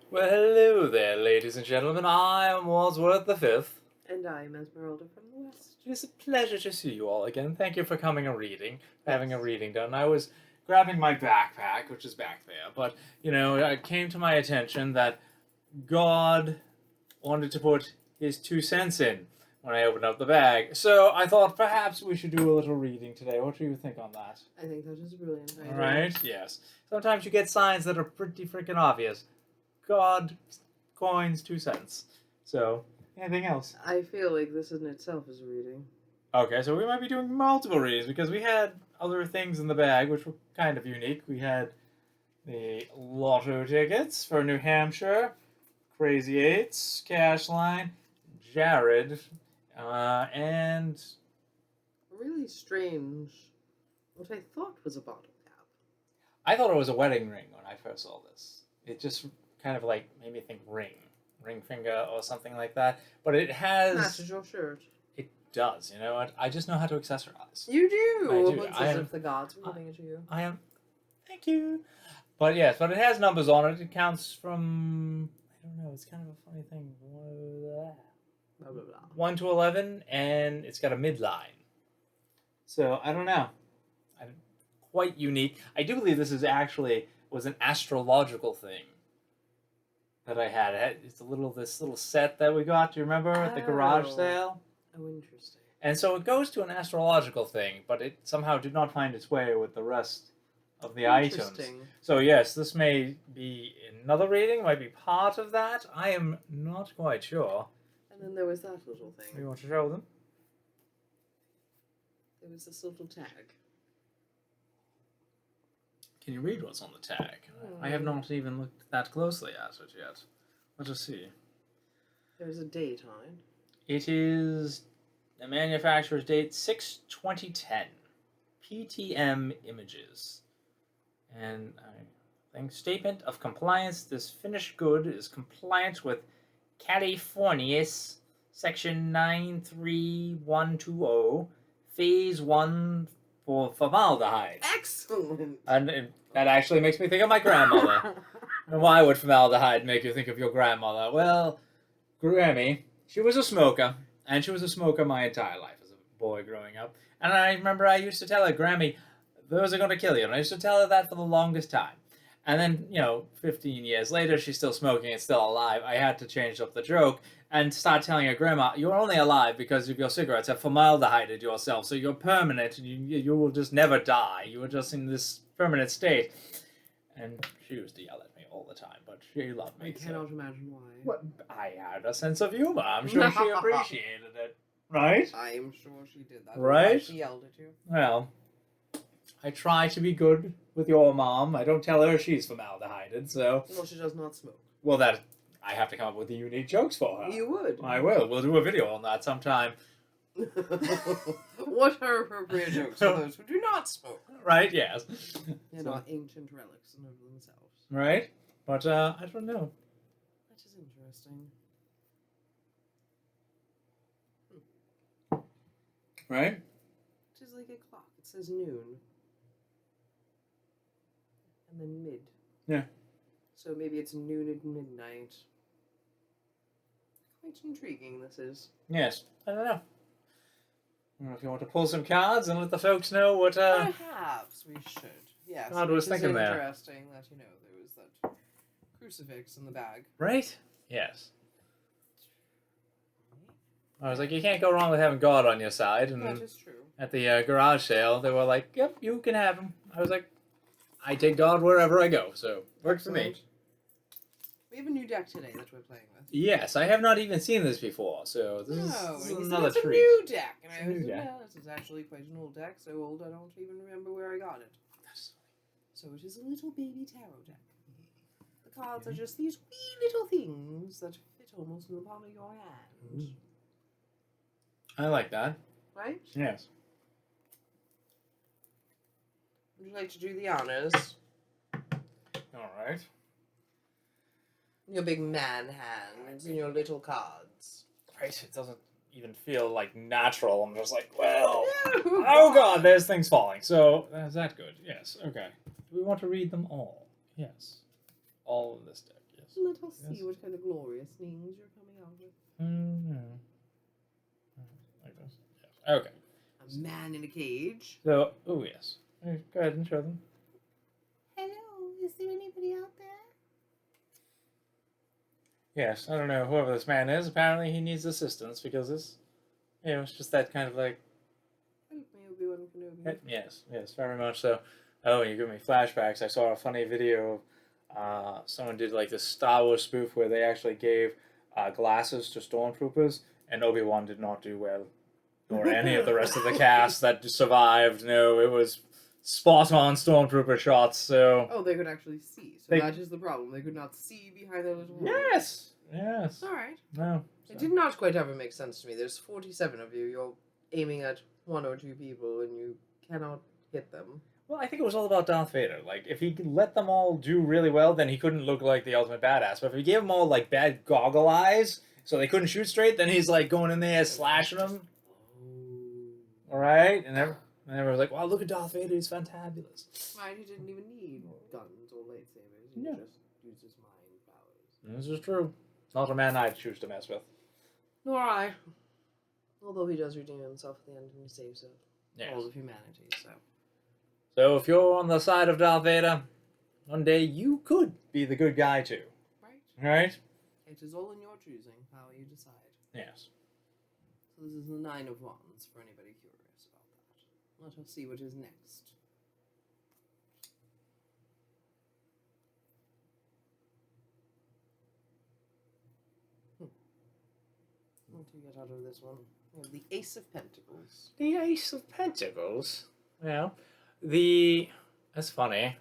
Well, hello there, ladies and gentlemen. I am Wadsworth the Fifth. And I'm Esmeralda from the West. It is a pleasure to see you all again. Thank you for coming and reading, having a reading done. I was grabbing my backpack, which is back there, but, it came to my attention that God wanted to put his 2 cents in when I opened up the bag. So I thought perhaps we should do a little reading today. What do you think on that? I think that is a brilliant idea. All right, yes. Sometimes you get signs that are pretty freaking obvious. God coins 2 cents. So, anything else? I feel like this in itself is a reading. Okay, so we might be doing multiple readings because we had other things in the bag which were kind of unique. We had the lotto tickets for New Hampshire, Crazy Eights, Cash Line, Jared, and Really strange. What I thought was a bottle cap. I thought it was a wedding ring when I first saw this. It just kind of like made me think ring finger or something like that. But it has... Matches your shirt. It does, you know what? I just know how to accessorize. You do! I do. It's as if the gods were giving it to you. I am... Thank you! But yes, but it has numbers on it. It counts from... I don't know, it's kind of a funny thing. Blah, blah, blah. 1 to 11, and it's got a midline. So, I don't know. Quite unique. I do believe this is actually... was an astrological thing that I had. It's this little set that we got. Do you remember at the garage sale? Oh, interesting. And so it goes to an astrological thing, but it somehow did not find its way with the rest of the items. So yes, this may be another reading, might be part of that. I am not quite sure. And then there was that little thing. You want to show them? There was this little tag. Can you read what's on the tag? I have not even looked that closely at it yet. Let us see. There's a date on it. It is a manufacturer's date 6/2010. PTM Images. And I think statement of compliance. This finished good is compliant with California's Section 93120, Phase 1 for formaldehyde. Excellent! And that actually makes me think of my grandmother. And why would formaldehyde make you think of your grandmother? Well, Grammy, she was a smoker, and she was a smoker my entire life as a boy growing up. And I remember I used to tell her, Grammy, those are going to kill you. And I used to tell her that for the longest time. And then, 15 years later, she's still smoking and still alive. I had to change up the joke and start telling her, Grandma, you're only alive because of your cigarettes have formaldehyded yourself, so you're permanent, and you will just never die. You are just in this permanent state. And she used to yell at me all the time, but she loved me. I cannot imagine why. What? I had a sense of humor. I'm sure she appreciated it. Right? I'm sure she did that. Right? She yelled at you. Well, I try to be good with your mom. I don't tell her she's formaldehyded, so... Well, she does not smoke. Well, I have to come up with the unique jokes for her. You would. I will. We'll do a video on that sometime. What are appropriate jokes for those who do not smoke? Right, yes. They're not ancient relics in of themselves. Right? But, I don't know. That is interesting. Right? It is like a clock. It says noon. And then mid. Yeah. So maybe it's noon and midnight. Quite intriguing, this is. Yes. I don't know. I don't know if you want to pull some cards and let the folks know what, Perhaps we should. Yes. God was thinking there. Interesting that, there was that crucifix in the bag. Right? Yes. I was like, you can't go wrong with having God on your side. And That is true. at the garage sale, they were like, yep, you can have him. I was like, I take God wherever I go, so works for me. We have a new deck today that we're playing with. Yes, I have not even seen this before, so this is another it's treat. a new deck. And It's I a new was deck. yeah, this is actually quite an old deck, so old I don't even remember where I got it. So it is a little baby tarot deck. The cards are just these wee little things that fit almost in the palm of your hand. I like that. Right? Yes. Would you like to do the honors? All right. Your big man hands and your little cards. Right, it doesn't even feel like natural. I'm just like, well, No. oh god, there's things falling. So, is that good? Yes, okay. Do we want to read them all? Yes. All of this deck, Yes. Let us see Yes. what kind of glorious names you're coming out with. Like this. Yes. Okay. A man in a cage. So, oh yes. Go ahead and show them. Hello, is there anybody out there? Yes, I don't know whoever this man is. Apparently, he needs assistance because this, it's just that kind of like. Help me, Obi-Wan Kenobi. Yes, very much so. Oh, you give me flashbacks. I saw a funny video. Someone did like this Star Wars spoof where they actually gave glasses to stormtroopers, and Obi-Wan did not do well, nor any of the rest of the cast that survived. No, it was spot on stormtrooper shots. So. Oh, they could actually see. So that is the problem. They could not see behind those walls. Yes. All right. No. It did not quite ever make sense to me. There's 47 of you. You're aiming at one or two people, and you cannot hit them. Well, I think it was all about Darth Vader. Like, if he could let them all do really well, then he couldn't look like the ultimate badass. But if he gave them all, like, bad goggle eyes, so they couldn't shoot straight, then he's, like, going in there slashing them. All right? And everyone was like, wow, look at Darth Vader. He's fantabulous. Right, he didn't even need guns or lightsabers. He just used his mind powers. This is true. Not a man I'd choose to mess with. Nor I. Although he does redeem himself at the end and he saves all of humanity, so. So if you're on the side of Darth Vader, one day you could be the good guy too. Right? It is all in your choosing, how you decide. Yes. So this is the 9 of Wands, for anybody curious about that. Let us see what is next. What do you get out of this one? We have the Ace of Pentacles. The Ace of Pentacles? Well, that's funny.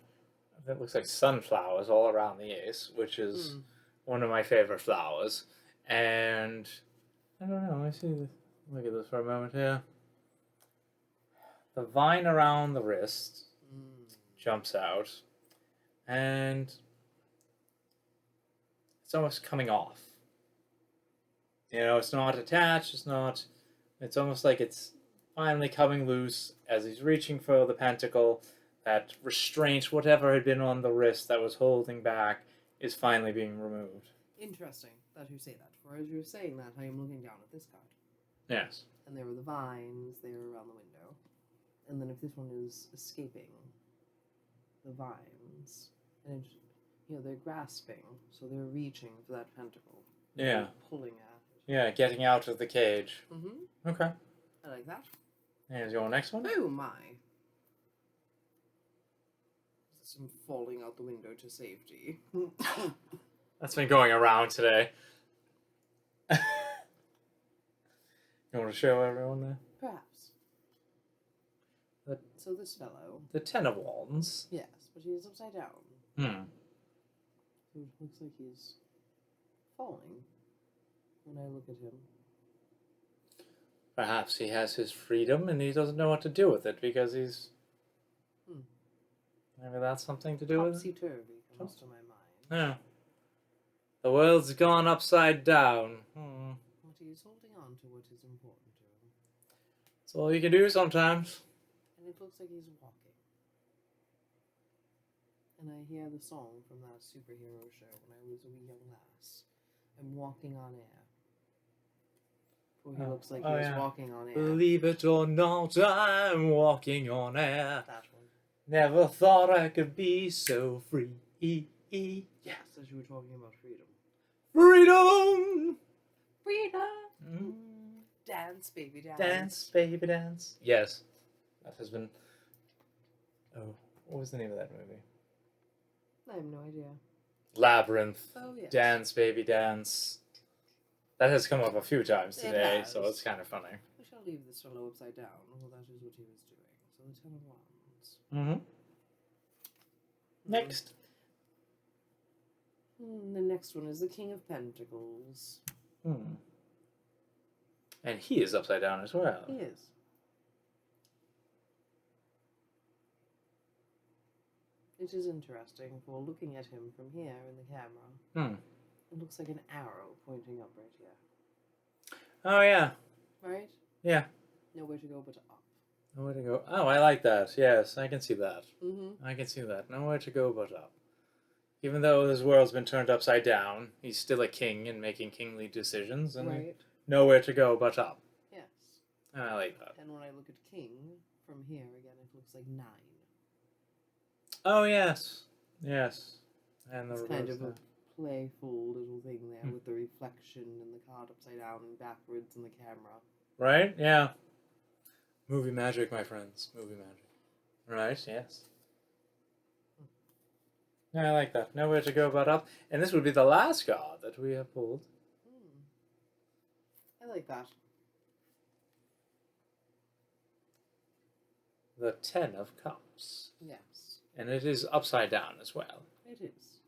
That looks like sunflowers all around the ace, which is one of my favorite flowers. And I don't know. Look at this for a moment here. The vine around the wrist jumps out, and it's almost coming off. It's not attached. It's almost like it's finally coming loose as he's reaching for the pentacle. That restraint, whatever had been on the wrist that was holding back, is finally being removed. Interesting that you say that. For as you're saying that, I am looking down at this card. Yes. And there were the vines there around the window. And then if this one is escaping the vines, and they're grasping, so they're reaching for that pentacle. Yeah. They're pulling at it. Yeah, getting out of the cage. Mm-hmm. Okay. I like that. Here's your next one. Oh my. Some falling out the window to safety. That's been going around today. You want to show everyone there? Perhaps. So this fellow. The Ten of Wands. Yes, but he is upside down. So it looks like he's falling when I look at him. Perhaps he has his freedom and he doesn't know what to do with it because he's... Maybe that's something to do with it? Topsy-turvy comes to my mind. Yeah. The world's gone upside down. But he's holding on to what is important to him. That's all you can do sometimes. And it looks like he's walking. And I hear the song from that superhero show when I was a wee young lass. I'm walking on air. For he looks like he's walking on air. Believe it or not, I'm walking on air. That one. Never thought I could be so free. Yes, as you were talking about freedom. Freedom! Freedom! Dance, baby, dance. Dance, baby, dance. Yes. That has been... Oh, what was the name of that movie? I have no idea. Labyrinth. Oh, yes. Dance, baby, dance. That has come up a few times today, so it's kind of funny. We shall leave this fellow upside down. Well, that is what he was doing. So the Ten of Wands. Next. The next one is the King of Pentacles. And he is upside down as well. He is. It is interesting for looking at him from here in the camera. It looks like an arrow pointing up right here. Oh, yeah. Right? Yeah. Nowhere to go but up. Nowhere to go. Oh, I like that. Yes, I can see that. Mm-hmm. I can see that. Nowhere to go but up. Even though his world's been turned upside down, he's still a king and making kingly decisions, and Right. nowhere to go but up. Yes. I like that. And when I look at king from here again, it looks like 9. Oh yes, yes. And the It's kind reverse of a playful little thing there with the reflection and the card upside down and backwards and the camera. Right? Yeah. Movie magic, my friends. Movie magic. Right? Yes. Yeah, I like that. Nowhere to go but up. And this would be the last card that we have pulled. I like that. The Ten of Cups. Yes. And it is upside down as well. It is.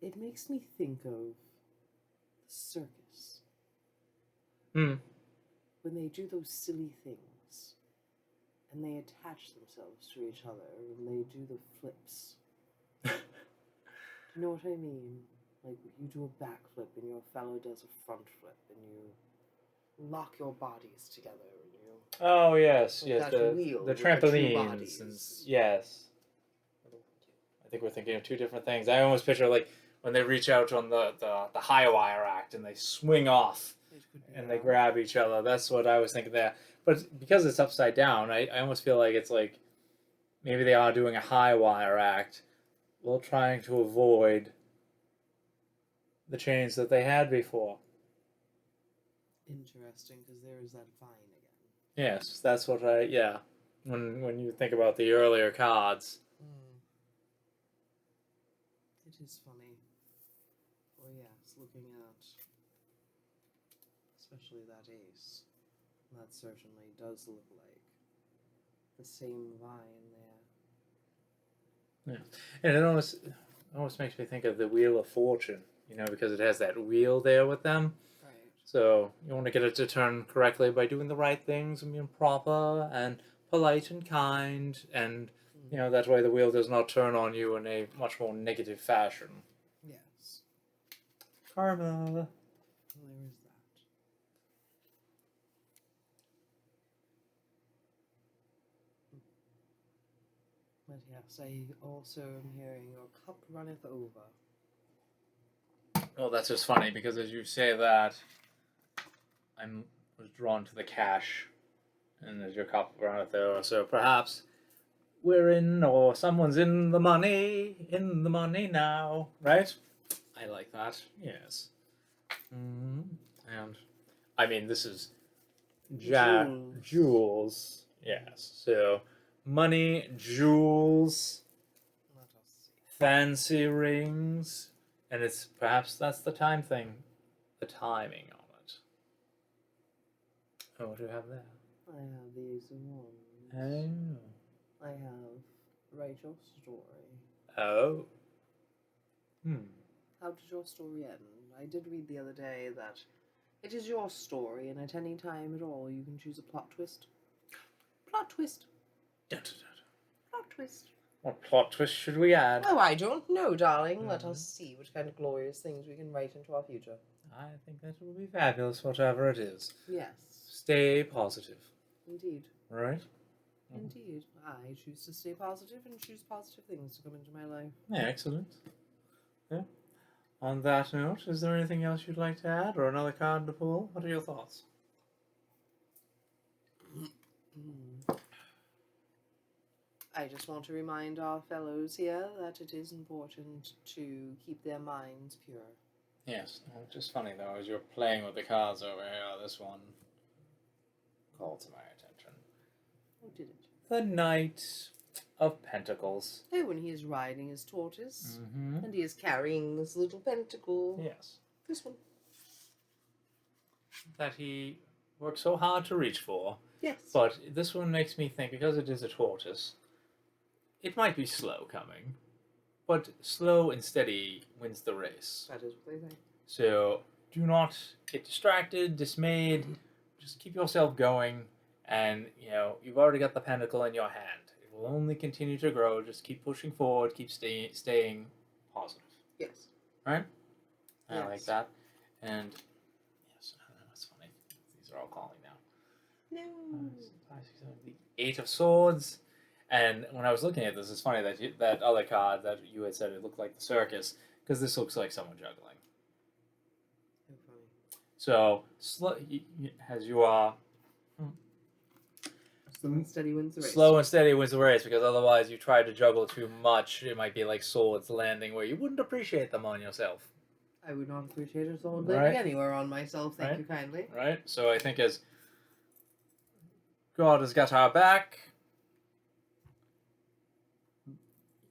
It makes me think of the circus. Hmm. When they do those silly things and they attach themselves to each other and they do the flips. Do you know what I mean? Like you do a backflip and your fellow does a front flip and you lock your bodies together and you. Oh yes, like yes. that wheel The with the two trampolines. bodies. And, yes. I think we're thinking of two different things. I almost picture like when they reach out on the high wire act and they swing off and they grab each other. That's what I was thinking there. But because it's upside down, I almost feel like it's like maybe they are doing a high wire act while trying to avoid the chains that they had before. Interesting, because there is that vine again. Yes, that's what yeah. When you think about the earlier cards. It is funny. Oh yes, looking at especially that ace. That certainly does look like the same vine there. Yeah. And it almost makes me think of the Wheel of Fortune, because it has that wheel there with them. Right. So you want to get it to turn correctly by doing the right things and being proper and polite and kind, and that way the wheel does not turn on you in a much more negative fashion. Yes. Karma. Well, there is that. But yes, I also am hearing your cup runneth over. Well, that's just funny because as you say that, I was drawn to the cash, and as your cup runneth over, so perhaps we're in, or someone's in the money now, right? I like that. Yes. And I mean, this is jewels. Yes. So money, jewels, Let us see. fancy rings, and it's perhaps that's the time thing, the timing on it. Oh, what do you have there? I have these ones. Oh. I have write your story. Oh. How did your story end? I did read the other day that it is your story, and at any time at all you can choose a plot twist. Plot twist. Plot twist. What plot twist should we add? Oh, I don't know, darling. Let us see what kind of glorious things we can write into our future. I think that will be fabulous, whatever it is. Yes. Stay positive. Indeed. Right? Indeed. I choose to stay positive and choose positive things to come into my life. Yeah, excellent. Yeah. On that note, is there anything else you'd like to add or another card to pull? What are your thoughts? I just want to remind our fellows here that it is important to keep their minds pure. Yes, it's just funny though, as you're playing with the cards over here, this one called to my attention. Oh, did it? The Knight of Pentacles. Oh, when he is riding his tortoise, Mm-hmm. and he is carrying this little pentacle. Yes. This one. That he worked so hard to reach for. Yes. But this one makes me think, because it is a tortoise, it might be slow coming, but slow and steady wins the race. That is what they say. So do not get distracted, dismayed. Just keep yourself going, and you've already got the pentacle in your hand. It will only continue to grow. Just keep pushing forward. Keep staying positive. Yes. Right? Yes. I like that. And yes, that's funny. These are all calling now. No. 5, 6, 7, 8. 8 of swords. And when I was looking at this, it's funny that that other card that you had said it looked like the circus, because this looks like someone juggling. So, as you are... Slow and steady wins the race. Slow and steady wins the race, because otherwise you try to juggle too much, it might be like swords landing where you wouldn't appreciate them on yourself. I would not appreciate a sword landing anywhere on myself, thank you kindly. Right? So I think as God has got our back,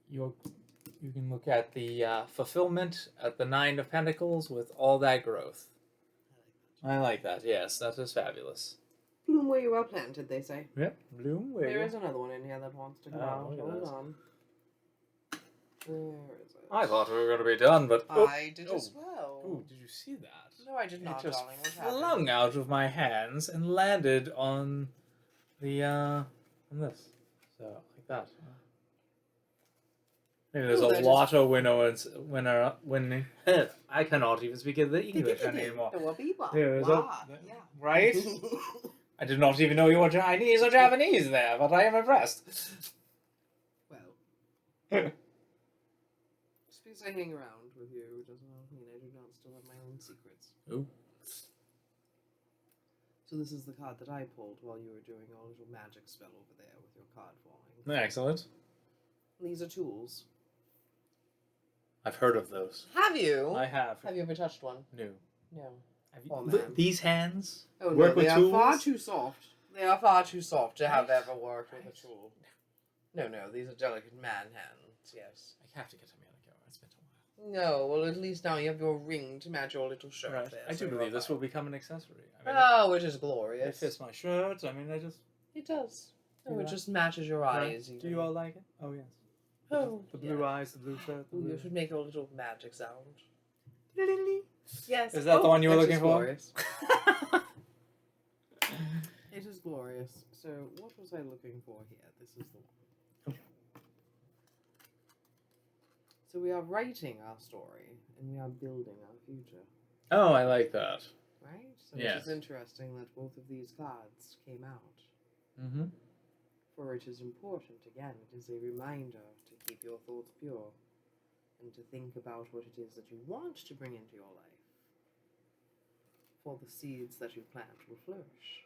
you can look at the fulfillment at the 9 of Pentacles with all that growth. I like that. Yes, that is fabulous. Bloom where you are planted, they say. Yep, bloom where There is another one in here that wants to come out. Hold on. Where is it? I thought we were going to be done, but... I did as well. Oh, did you see that? No, I did not, It just darling. What happened? flung out of my hands and landed on the, on this. So, like that. Maybe there's a lotto winning. I cannot even speak the English anymore. Right? I did not even know you were Chinese or Japanese there, but I am impressed. Well. Just because I hang around with you doesn't mean I do not still have my own secrets. Ooh. So this is the card that I pulled while you were doing your little magic spell over there with your card falling. Excellent. These are tools. I've heard of those. Have you? I have. Have you ever touched one? No. No. These hands work with tools? They are far too soft. They are far too soft to have ever worked with a tool. No, these are delicate man hands, yes. I have to get to America. It's been a while. No, well, at least now you have your ring to match your little shirt right. there. I do believe this will become an accessory. It is glorious. It fits my shirt. I mean, It does. It just matches your eyes. Do you all like it? Oh, yes. Oh, the blue eyes, the blue shirt. The blue... You should make a little magic sound. Yes. Is that the one you were looking for? Glorious. It is glorious. So, what was I looking for here? This is the one. So we are writing our story, and we are building our future. Oh, I like that. Right? So it is interesting that both of these cards came out. Mm-hmm. For it is important, again, it is a reminder to keep your thoughts pure, and to think about what it is that you want to bring into your life. For the seeds that you plant will flourish.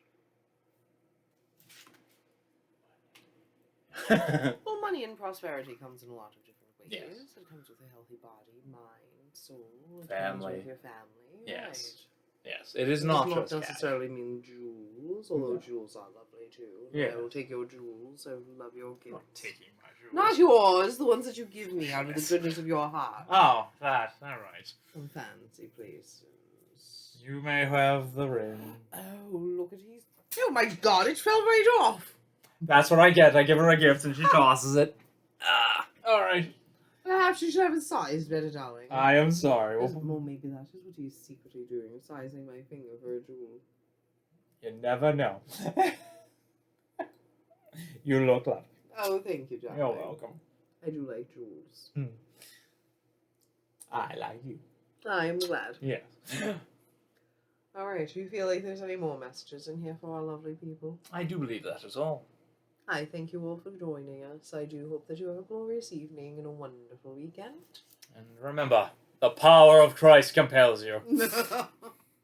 Well, money and prosperity comes in a lot of different ways. Yes. It comes with a healthy body, mind, soul. It comes with your family. Yes. Right. Yes. It is not just necessarily mean jewels, although jewels are lovely too. Yeah. I will take your jewels. I love your gifts. Not taking my jewels. Not yours, the ones that you give me out of the goodness of your heart. Oh, that. All right. Some fancy places. You may have the ring. Oh, look at these. Oh my god, it fell right off. That's what I get. I give her a gift and she tosses it. All right. Perhaps you should have it sized better, darling. I am sorry. Well, maybe that is what he's secretly doing, sizing my finger for a jewel. You never know. You look lovely. Oh, thank you, darling. You're welcome. I do like jewels. I like you. I am glad. Yes. Alright, do you feel like there's any more messages in here for our lovely people? I do believe that is all. I thank you all for joining us. I do hope that you have a glorious evening and a wonderful weekend. And remember, the power of Christ compels you.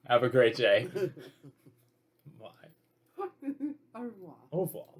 Have a great day. Bye. Au revoir. Au revoir.